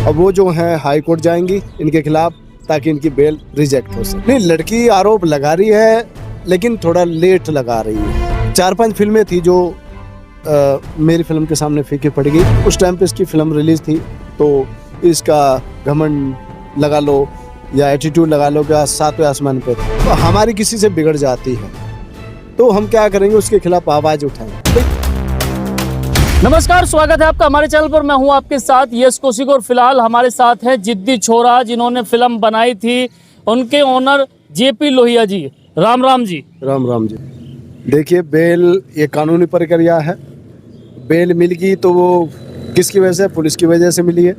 अब वो जो है हाई कोर्ट जाएंगी इनके खिलाफ ताकि इनकी बेल रिजेक्ट हो सके। नहीं, लड़की आरोप लगा रही है लेकिन थोड़ा लेट लगा रही है। 4-5 फिल्में थी जो मेरी फिल्म के सामने फीकी पड़ गई। उस टाइम पे इसकी फिल्म रिलीज थी तो इसका घमंड लगा लो या एटीट्यूड लगा लो क्या 7वें आसमान पे था। तो हमारी किसी से बिगड़ जाती है तो हम क्या करेंगे, उसके खिलाफ आवाज उठाएंगे। नमस्कार, स्वागत है आपका हमारे चैनल पर। मैं हूं आपके साथ यश कौशिक और फिलहाल हमारे साथ है जिद्दी छोरा जिन्होंने फिल्म बनाई थी। उनके ओनर जेपी लोहिया जी। राम राम जी। राम राम जी। देखिए, बेल ये कानूनी प्रक्रिया है। बेल मिल गई तो वो किसकी वजह से? पुलिस की वजह से मिली है,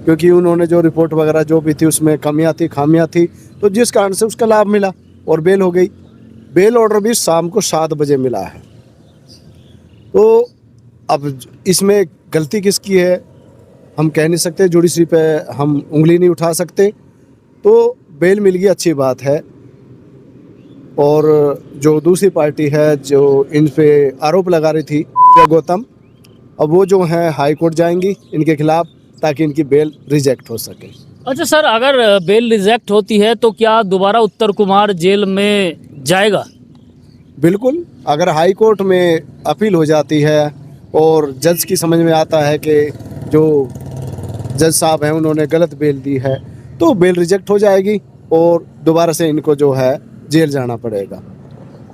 क्योंकि उन्होंने जो रिपोर्ट वगैरह जो भी थी उसमें कमियां थी, खामियां थी, तो जिस कारण से उसका लाभ मिला और बेल हो गई। बेल ऑर्डर भी शाम को 7 बजे मिला है। तो अब इसमें गलती किसकी है हम कह नहीं सकते, जुडिशरी पे हम उंगली नहीं उठा सकते। तो बेल मिल गई, अच्छी बात है। और जो दूसरी पार्टी है जो इन पे आरोप लगा रही थी गौतम, अब वो जो है हाई कोर्ट जाएंगी इनके खिलाफ ताकि इनकी बेल रिजेक्ट हो सके। अच्छा सर, अगर बेल रिजेक्ट होती है तो क्या दोबारा उत्तर कुमार जेल में जाएगा? बिल्कुल, अगर हाई कोर्ट में अपील हो जाती है और जज की समझ में आता है कि जो जज साहब हैं उन्होंने गलत बेल दी है तो बेल रिजेक्ट हो जाएगी और दोबारा से इनको जो है जेल जाना पड़ेगा।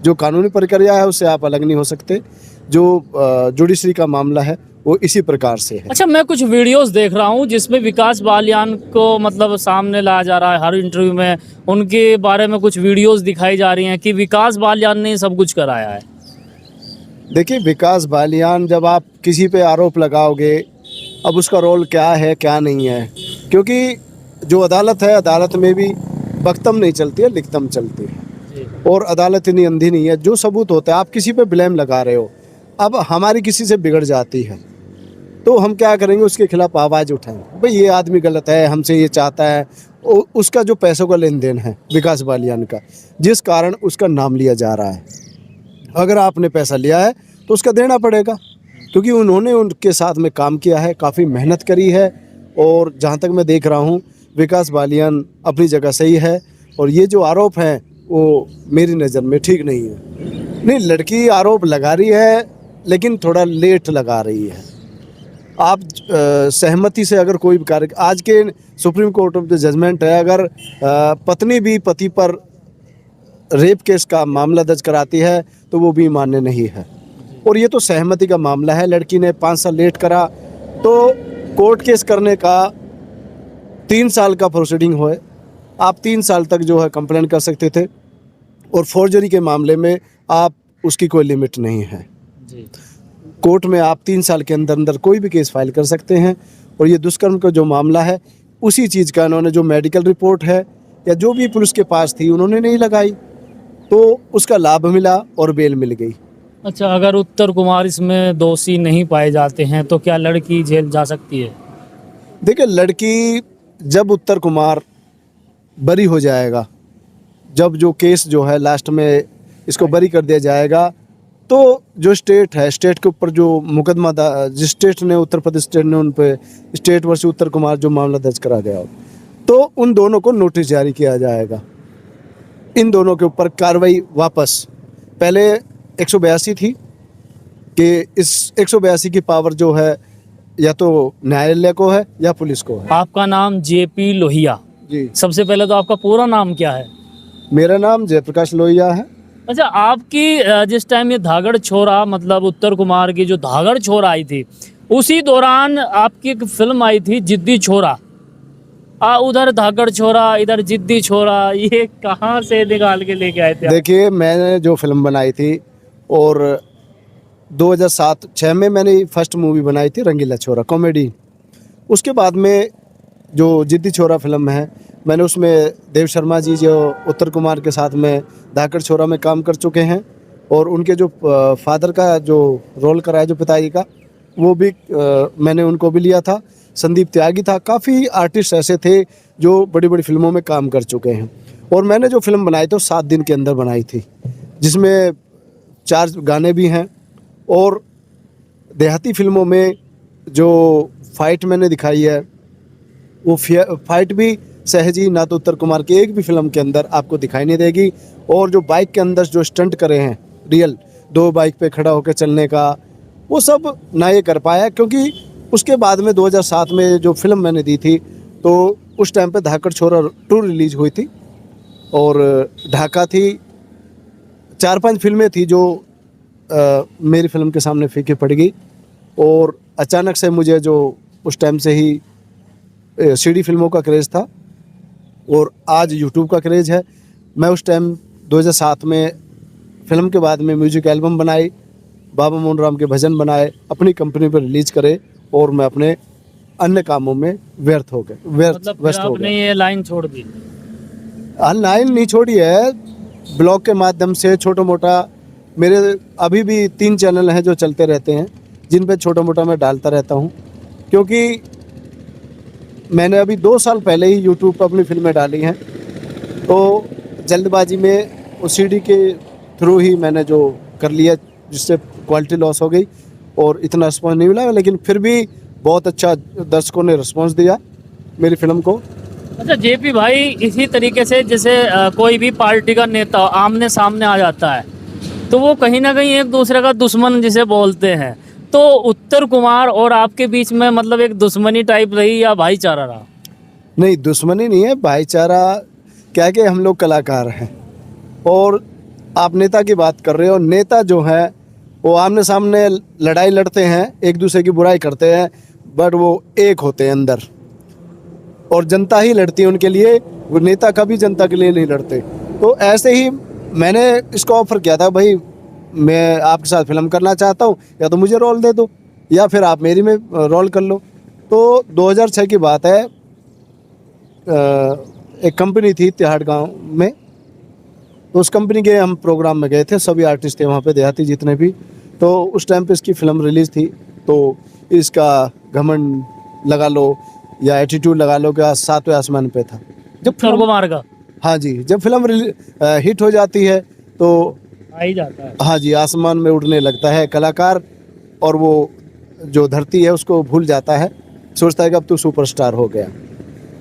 जो कानूनी प्रक्रिया है उससे आप अलग नहीं हो सकते। जो जुडिशरी का मामला है वो इसी प्रकार से है। अच्छा, मैं कुछ वीडियोस देख रहा हूं जिसमें विकास बालियान को मतलब सामने लाया जा रहा है। हर इंटरव्यू में उनके बारे में कुछ वीडियोस दिखाई जा रही हैं कि विकास बालियान ने सब कुछ कराया है। देखिए, विकास बालियान, जब आप किसी पे आरोप लगाओगे, अब उसका रोल क्या है क्या नहीं है, क्योंकि जो अदालत है, अदालत में भी बख्तम नहीं चलती है, लिखतम चलती है। और अदालत इतनी अंधी नहीं है। जो सबूत होता है, आप किसी पे ब्लेम लगा रहे हो, अब हमारी किसी से बिगड़ जाती है तो हम क्या करेंगे, उसके खिलाफ आवाज़ उठाएंगे। भाई ये आदमी गलत है, हमसे ये चाहता है। उसका जो पैसों का लेन देन है विकास बालियान का, जिस कारण उसका नाम लिया जा रहा है, अगर आपने पैसा लिया है तो उसका देना पड़ेगा, क्योंकि उन्होंने उनके साथ में काम किया है, काफ़ी मेहनत करी है। और जहाँ तक मैं देख रहा हूँ विकास बालियान अपनी जगह सही है। और ये जो आरोप हैं वो मेरी नज़र में ठीक नहीं है। नहीं, लड़की आरोप लगा रही है लेकिन थोड़ा लेट लगा रही है। आप सहमति से अगर कोई भी कार्य, आज के supreme court of the judgment है, अगर पत्नी भी पति पर रेप केस का मामला दर्ज कराती है तो वो भी मान्य नहीं है। और ये तो सहमति का मामला है। लड़की ने 5 साल लेट करा तो कोर्ट केस करने का 3 साल का प्रोसीडिंग हो। आप 3 साल तक जो है कंप्लेन कर सकते थे। और फोर्जरी के मामले में आप उसकी कोई लिमिट नहीं है जी। कोर्ट में आप 3 साल के अंदर अंदर कोई भी केस फाइल कर सकते हैं। और ये दुष्कर्म का जो मामला है, उसी चीज़ का इन्होंने जो मेडिकल रिपोर्ट है या जो भी पुलिस के पास थी उन्होंने नहीं लगाई, तो उसका लाभ मिला और बेल मिल गई। अच्छा, अगर उत्तर कुमार इसमें दोषी नहीं पाए जाते हैं तो क्या लड़की जेल जा सकती है? देखिए, लड़की जब उत्तर कुमार बरी हो जाएगा, जब जो केस जो है लास्ट में इसको बरी कर दिया जाएगा, तो जो स्टेट है, स्टेट के ऊपर जो मुकदमा जिस स्टेट ने, उत्तर प्रदेश स्टेट ने उन पे स्टेट वर्सेस उत्तर कुमार जो मामला दर्ज करा गया हो, तो उन दोनों को नोटिस जारी किया जाएगा। इन दोनों के ऊपर कार्रवाई वापस, पहले 182 थी कि इस 182 की पावर जो है या तो न्यायालय को है या पुलिस को है। आपका नाम जेपी लोहिया जी। सबसे पहले तो आपका पूरा नाम क्या है? मेरा नाम जयप्रकाश लोहिया है। अच्छा, आपकी जिस टाइम ये धागड़ छोरा मतलब उत्तर कुमार की जो धागड़ छोरा आई थी, उसी दौरान आपकी एक फिल्म आई थी जिद्दी छोरा। उधर धागड़ छोरा, इधर जिद्दी छोरा, ये कहाँ से निकाल के लेके आए थे? देखिए, मैंने जो फिल्म बनाई थी और 2007-06 में मैंने फर्स्ट मूवी बनाई थी रंगीला छोरा कॉमेडी। उसके बाद में जो जिद्दी छोरा फिल्म है, मैंने उसमें देव शर्मा जी जो उत्तर कुमार के साथ में धाकड़ छोरा में काम कर चुके हैं। और उनके जो फादर का जो रोल कराया, जो पिताजी का, वो भी मैंने उनको भी लिया था। संदीप त्यागी था। काफ़ी आर्टिस्ट ऐसे थे जो बड़ी बड़ी फिल्मों में काम कर चुके हैं। और मैंने जो फिल्म बनाई तो 7 दिन के अंदर बनाई थी, जिसमें 4 गाने भी हैं। और देहाती फिल्मों में जो फाइट मैंने दिखाई है वो फाइट भी सहजी ना तो उत्तर कुमार की एक भी फिल्म के अंदर आपको दिखाई नहीं देगी। और जो बाइक के अंदर जो स्टंट करे हैं रियल, दो बाइक पे खड़ा होकर चलने का, वो सब ना ये कर पाया। क्योंकि उसके बाद में 2007 में जो फिल्म मैंने दी थी, तो उस टाइम पे धाकड़ छोरा 2 रिलीज हुई थी और ढाका थी। 4-5 फिल्में थी जो मेरी फिल्म के सामने फीकी पड़ गई। और अचानक से मुझे जो उस टाइम से ही सीडी फिल्मों का क्रेज़ था और आज यूट्यूब का क्रेज़ है। मैं उस टाइम 2007 में फिल्म के बाद में म्यूजिक एल्बम बनाई, बाबा मोहन राम के भजन बनाए, अपनी कंपनी पर रिलीज करे और मैं अपने अन्य कामों में व्यस्त हो मतलब फिर व्यस्त हो आपने गया। ये लाइन छोड़ दी। लाइन नहीं छोड़ी है, ब्लॉग के माध्यम से छोटा मोटा मेरे अभी भी 3 चैनल हैं जो चलते रहते हैं, जिन पे छोटा मोटा मैं डालता रहता हूँ। क्योंकि मैंने अभी 2 साल पहले ही यूट्यूब पर अपनी फिल्में डाली हैं, तो जल्दबाजी में उस सीडी के थ्रू ही मैंने जो कर लिया, जिससे क्वालिटी लॉस हो गई और इतना रिस्पॉन्स नहीं मिला। लेकिन फिर भी बहुत अच्छा दर्शकों ने रिस्पॉन्स दिया मेरी फिल्म को। अच्छा जेपी भाई, इसी तरीके से जैसे कोई भी पार्टी का नेता आमने सामने आ जाता है तो वो कहीं ना कहीं एक दूसरे का दुश्मन जिसे बोलते हैं, तो उत्तर कुमार और आपके बीच में मतलब एक दुश्मनी टाइप रही या भाईचारा रहा? नहीं, दुश्मनी नहीं है, भाईचारा क्या है कि हम लोग कलाकार हैं। और आप नेता की बात कर रहे हो, नेता जो है वो आमने सामने लड़ाई लड़ते हैं, एक दूसरे की बुराई करते हैं, बट वो एक होते हैं अंदर और जनता ही लड़ती है उनके लिए। वो नेता कभी जनता के लिए नहीं लड़ते। तो ऐसे ही मैंने इसको ऑफर किया था, भाई मैं आपके साथ फिल्म करना चाहता हूँ, या तो मुझे रोल दे दो या फिर आप मेरी में रोल कर लो। तो 2006 की बात है, एक कंपनी थी तिहाड़ गांव में, तो उस कंपनी के हम प्रोग्राम में गए थे, सभी आर्टिस्ट थे वहाँ पे, देहाती जितने भी। तो उस टाइम पे इसकी फिल्म रिलीज़ थी, तो इसका घमंड लगा लो या एटीट्यूड लगा लो कि 7वें आसमान पे था जब उत्तर कुमार का हाँ जी, जब फिल्म हिट हो जाती है तो आ ही जाता है। हाँ जी, आसमान में उड़ने लगता है कलाकार, और वो जो धरती है उसको भूल जाता है, सोचता है कि अब तो सुपरस्टार हो गया।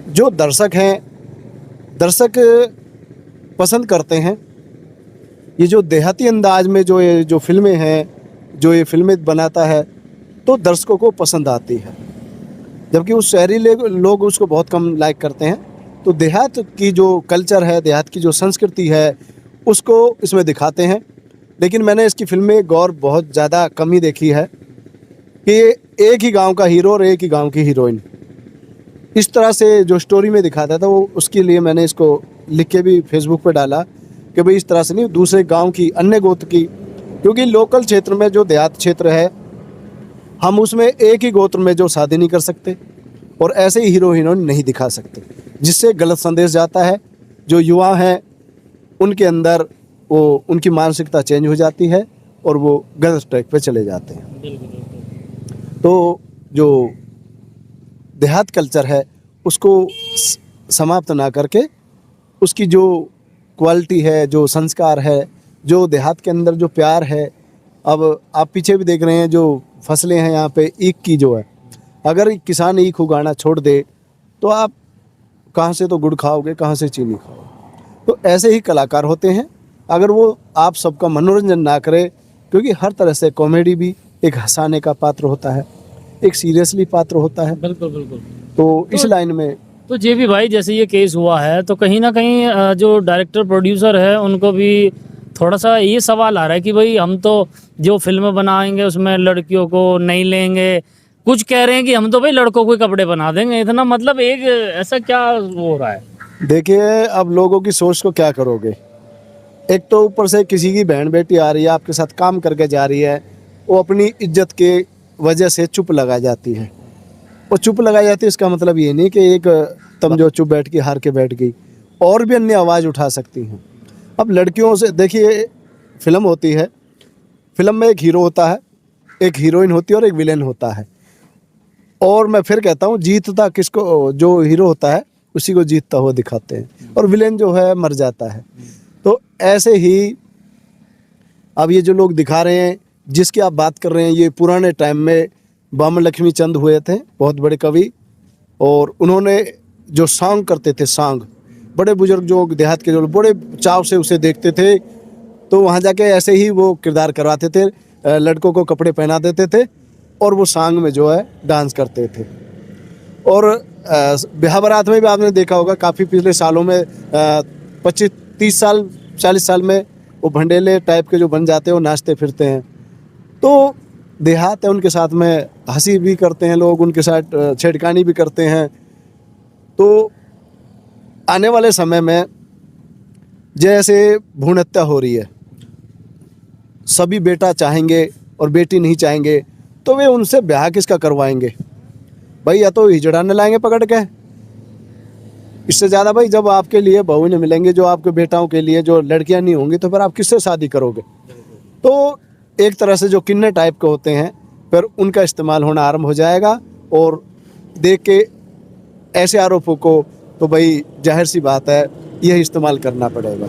जो दर्शक हैं, दर्शक पसंद करते हैं ये जो देहाती अंदाज में जो फिल्में हैं, जो ये फिल्में बनाता है, तो दर्शकों को पसंद आती है। जबकि उस शहरी लोग उसको बहुत कम लाइक करते हैं। तो देहात की जो कल्चर है, देहात की जो संस्कृति है, उसको इसमें दिखाते हैं। लेकिन मैंने इसकी फिल्म में गौर बहुत ज़्यादा कमी देखी है कि एक ही गांव का हीरो और एक ही गांव की हीरोइन, इस तरह से जो स्टोरी में दिखाता था, वो उसके लिए मैंने इसको लिख के भी फेसबुक पे डाला कि भाई इस तरह से नहीं, दूसरे गांव की, अन्य गोत्र की। क्योंकि लोकल क्षेत्र में जो देहात क्षेत्र है, हम उसमें एक ही गोत्र में जो शादी नहीं कर सकते और ऐसे ही हीरो हीरोइन नहीं दिखा सकते, जिससे गलत संदेश जाता है। जो युवा हैं उनके अंदर वो उनकी मानसिकता चेंज हो जाती है और वो गलत ट्रैक पे चले जाते हैं। तो जो देहात कल्चर है उसको समाप्त ना करके, उसकी जो क्वालिटी है, जो संस्कार है, जो देहात के अंदर जो प्यार है। अब आप पीछे भी देख रहे हैं जो फसलें हैं यहाँ पे, ईख की जो है, अगर किसान ईख उगाना छोड़ दे तो आप कहाँ से तो गुड़ खाओगे, कहाँ से चीनी खाओगे। तो ऐसे ही कलाकार होते हैं, अगर वो आप सबका मनोरंजन ना करे, क्योंकि हर तरह से कॉमेडी भी एक हंसाने का पात्र होता है, एक सीरियसली पात्र होता है। बिल्कुल बिल्कुल। तो इस लाइन में तो जेपी भाई, जैसे ये केस हुआ है तो कहीं ना कहीं जो डायरेक्टर प्रोड्यूसर है उनको भी थोड़ा सा ये सवाल आ रहा है कि भाई हम तो जो फिल्म बनाएंगे उसमें लड़कियों को नहीं लेंगे। कुछ कह रहे हैं कि हम तो भाई लड़कों को कपड़े बना देंगे। इतना मतलब एक ऐसा क्या हो रहा है? देखिए, अब लोगों की सोच को क्या करोगे। एक तो ऊपर से किसी की बहन बेटी आ रही है, आपके साथ काम करके जा रही है, वो अपनी इज्जत के वजह से चुप लगा जाती है। और चुप लगाई जाती है, इसका मतलब ये नहीं कि एक तुम जो चुप बैठ के हार के बैठ गई, और भी अन्य आवाज़ उठा सकती हैं। अब लड़कियों से देखिए, फिल्म होती है, फिल्म में एक हीरो होता है, एक हीरोइन होती है और एक विलेन होता है। और मैं फिर कहता हूँ, जीतता किसको, जो हीरो होता है उसी को जीतता हुआ दिखाते हैं, और विलेन जो है मर जाता है। तो ऐसे ही अब ये जो लोग दिखा रहे हैं, जिसकी आप बात कर रहे हैं, ये पुराने टाइम में बामन लक्ष्मी चंद हुए थे, बहुत बड़े कवि, और उन्होंने जो सॉन्ग करते थे, सॉन्ग बड़े बुजुर्ग जो देहात के जो बड़े चाव से उसे देखते थे, तो वहाँ जाके ऐसे ही वो किरदार करवाते थे, लड़कों को कपड़े पहना देते थे और वो सॉन्ग में जो है डांस करते थे। और ब्याह बारात में भी आपने देखा होगा काफ़ी पिछले सालों में 25-30 साल 40 साल में वो भंडेले टाइप के जो बन जाते हैं, वो नाचते फिरते हैं। तो देहात है, उनके साथ में हंसी भी करते हैं लोग, उनके साथ छेड़खानी भी करते हैं। तो आने वाले समय में जैसे भ्रूण हत्या हो रही है, सभी बेटा चाहेंगे और बेटी नहीं चाहेंगे, तो वे उनसे ब्याह किसका करवाएंगे भाई? या तो हिजड़ाने लाएंगे पकड़ के, इससे ज़्यादा भाई जब आपके लिए बहू नहीं मिलेंगे, जो आपके बेटाओं के लिए जो लड़कियां नहीं होंगी, तो फिर आप किससे शादी करोगे? तो एक तरह से जो किन्नर टाइप के होते हैं, फिर उनका इस्तेमाल होना आरंभ हो जाएगा। और देख के ऐसे आरोपों को तो भाई जाहिर सी बात है यह इस्तेमाल करना पड़ेगा।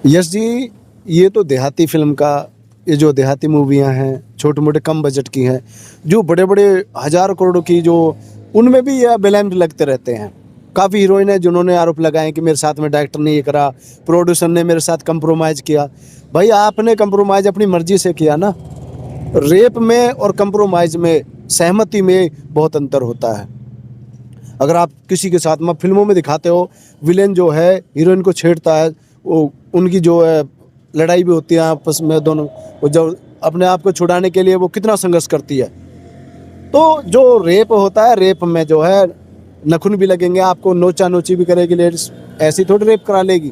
यश जी, ये तो देहाती फिल्म का, ये जो देहाती मूवियाँ हैं छोटे मोटे कम बजट की हैं, जो बड़े बड़े हज़ार करोड़ों की जो, उनमें भी यह ब्लेम्ड लगते रहते हैं। काफ़ी हीरोइन है जिन्होंने आरोप लगाए कि मेरे साथ में डायरेक्टर ने ये करा, प्रोड्यूसर ने मेरे साथ कंप्रोमाइज़ किया। भाई आपने कंप्रोमाइज़ अपनी मर्जी से किया ना। रेप में और कंप्रोमाइज़ में, सहमति में बहुत अंतर होता है। अगर आप किसी के साथ में फिल्मों में दिखाते हो, विलेन जो है हीरोइन को छेड़ता है, वो उनकी जो है लड़ाई भी होती है आपस में दोनों, वो जब अपने आप को छुड़ाने के लिए वो कितना संघर्ष करती है। तो जो रेप होता है, रेप में जो है नखून भी लगेंगे, आपको नोचा नोची भी करेगी लेडीज, ऐसी थोड़ी रेप करा लेगी।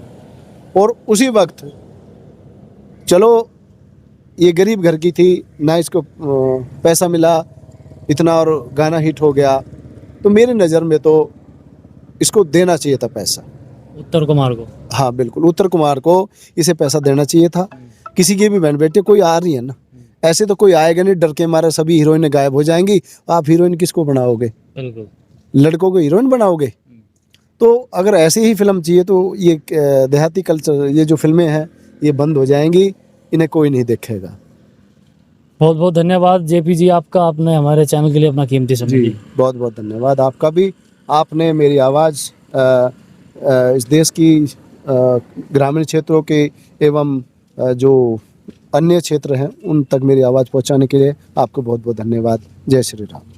और उसी वक्त चलो ये गरीब घर की थी ना, इसको पैसा मिला इतना और गाना हिट हो गया, तो मेरी नज़र में तो इसको देना चाहिए था पैसा उत्तर कुमार को। हाँ बिल्कुल, उत्तर कुमार को इसे पैसा देना चाहिए था। किसी की भी बहन बेटी कोई आ रही है ना, ऐसे तो कोई आएगा नहीं, डर के मारे सभी हीरोइन गायब हो जाएंगी। आप हीरोइन किसको बनाओगे? बिल्कुल, लड़कों को हीरोइन बनाओगे? तो अगर ऐसी ही फिल्म चाहिए तो ये देहाती कल्चर, ये जो फिल्में हैं ये बंद हो जाएंगी, इन्हें कोई नहीं देखेगा। बहुत बहुत धन्यवाद जेपी जी आपका, आपने हमारे चैनल के लिए अपना कीमती समय दिया। बहुत बहुत धन्यवाद आपका भी। आपने मेरी आवाज़ इस देश की ग्रामीण क्षेत्रों के एवं जो अन्य क्षेत्र हैं उन तक मेरी आवाज़ पहुंचाने के लिए आपको बहुत बहुत धन्यवाद। जय श्री राम।